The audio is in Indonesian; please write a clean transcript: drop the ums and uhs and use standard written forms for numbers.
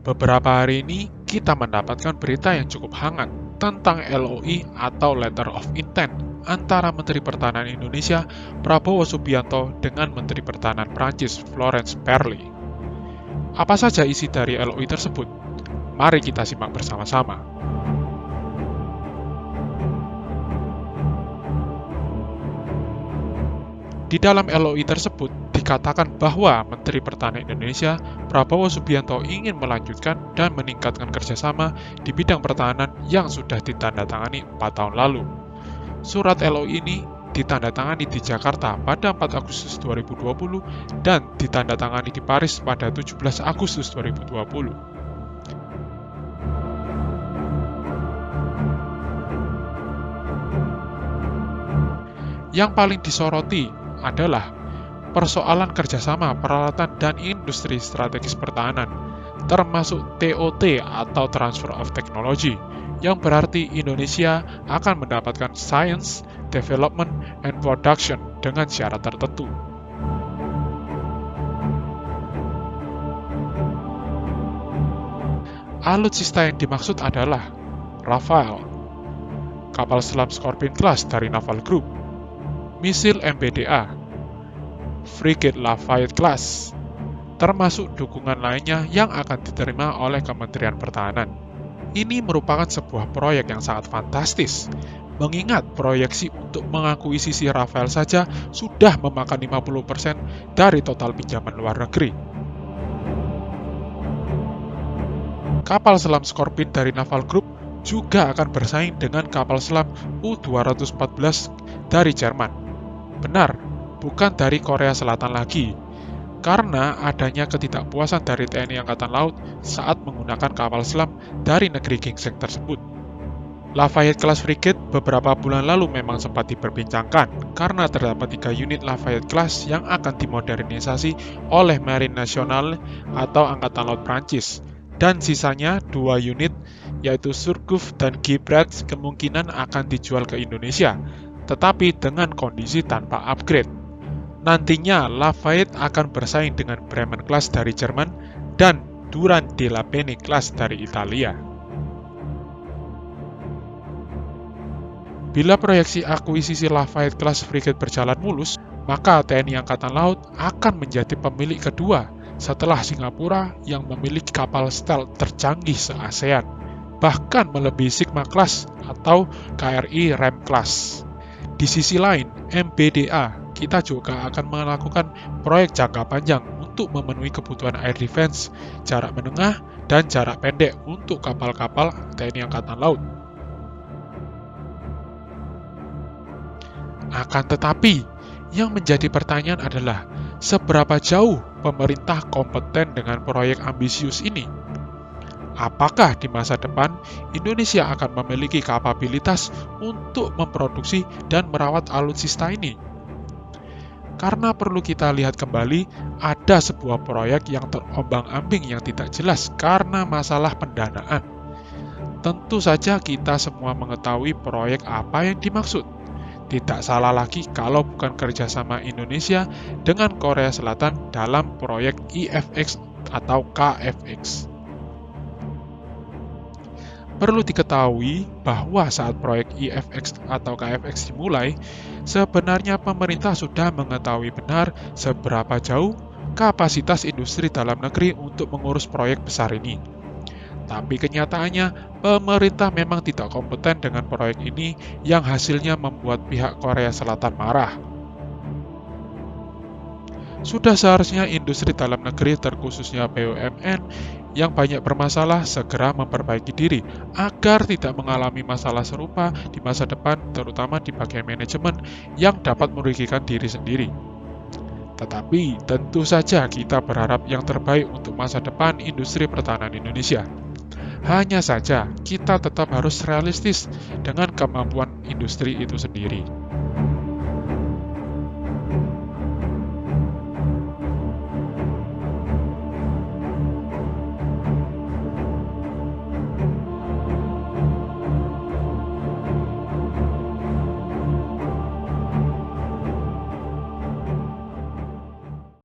Beberapa hari ini kita mendapatkan berita yang cukup hangat tentang LOI atau Letter of Intent antara Menteri Pertahanan Indonesia Prabowo Subianto dengan Menteri Pertahanan Prancis Florence Parly. Apa saja isi dari LOI tersebut? Mari kita simak bersama-sama. Di dalam LOI tersebut dikatakan bahwa Menteri Pertahanan Indonesia Prabowo Subianto ingin melanjutkan dan meningkatkan kerjasama di bidang pertahanan yang sudah ditandatangani 4 tahun lalu. Surat LOI ini ditandatangani di Jakarta pada 4 Agustus 2020 dan ditandatangani di Paris pada 17 Agustus 2020. Yang paling disoroti adalah persoalan kerjasama peralatan dan industri strategis pertahanan, termasuk TOT atau Transfer of Technology, yang berarti Indonesia akan mendapatkan Science, Development, and Production dengan syarat tertentu. Alutsista yang dimaksud adalah Rafale, kapal selam Scorpion Class dari Naval Group, misil MBDA, frigate Lafayette Class, termasuk dukungan lainnya yang akan diterima oleh Kementerian Pertahanan. Ini merupakan sebuah proyek yang sangat fantastis, mengingat proyeksi untuk mengakuisisi Rafale saja sudah memakan 50% dari total pinjaman luar negeri. Kapal selam Scorpion dari Naval Group juga akan bersaing dengan kapal selam U-214 dari Jerman. Benar, bukan dari Korea Selatan lagi, karena adanya ketidakpuasan dari TNI Angkatan Laut saat menggunakan kapal selam dari negeri gingseng tersebut. Lafayette Class Frigate beberapa bulan lalu memang sempat diperbincangkan karena terdapat 3 unit Lafayette Class yang akan dimodernisasi oleh Marine Nationale atau Angkatan Laut Prancis, dan sisanya 2 unit yaitu Surcouf dan Guy-Brats kemungkinan akan dijual ke Indonesia, tetapi dengan kondisi tanpa upgrade. Nantinya Lafayette akan bersaing dengan Bremen Class dari Jerman dan Durand de la Penne Class dari Italia. Bila proyeksi akuisisi Lafayette Class Frigate berjalan mulus, maka TNI Angkatan Laut akan menjadi pemilik kedua setelah Singapura yang memiliki kapal stealth tercanggih se-ASEAN, bahkan melebihi Sigma Class atau KRI Rem Class. Di sisi lain, MBDA, kita juga akan melakukan proyek jangka panjang untuk memenuhi kebutuhan air defense, jarak menengah, dan jarak pendek untuk kapal-kapal TNI Angkatan Laut. Akan tetapi, yang menjadi pertanyaan adalah, seberapa jauh pemerintah kompeten dengan proyek ambisius ini? Apakah di masa depan Indonesia akan memiliki kapabilitas untuk memproduksi dan merawat alutsista ini? Karena perlu kita lihat kembali, ada sebuah proyek yang terombang-ambing yang tidak jelas karena masalah pendanaan. Tentu saja kita semua mengetahui proyek apa yang dimaksud. Tidak salah lagi kalau bukan kerjasama Indonesia dengan Korea Selatan dalam proyek IFX atau KFX. Perlu diketahui bahwa saat proyek IFX atau KFX dimulai, sebenarnya pemerintah sudah mengetahui benar seberapa jauh kapasitas industri dalam negeri untuk mengurus proyek besar ini. Tapi kenyataannya, pemerintah memang tidak kompeten dengan proyek ini yang hasilnya membuat pihak Korea Selatan marah. Sudah seharusnya industri dalam negeri terkhususnya BUMN yang banyak bermasalah segera memperbaiki diri agar tidak mengalami masalah serupa di masa depan, terutama di bagian manajemen yang dapat merugikan diri sendiri. Tetapi tentu saja kita berharap yang terbaik untuk masa depan industri pertahanan Indonesia. Hanya saja kita tetap harus realistis dengan kemampuan industri itu sendiri.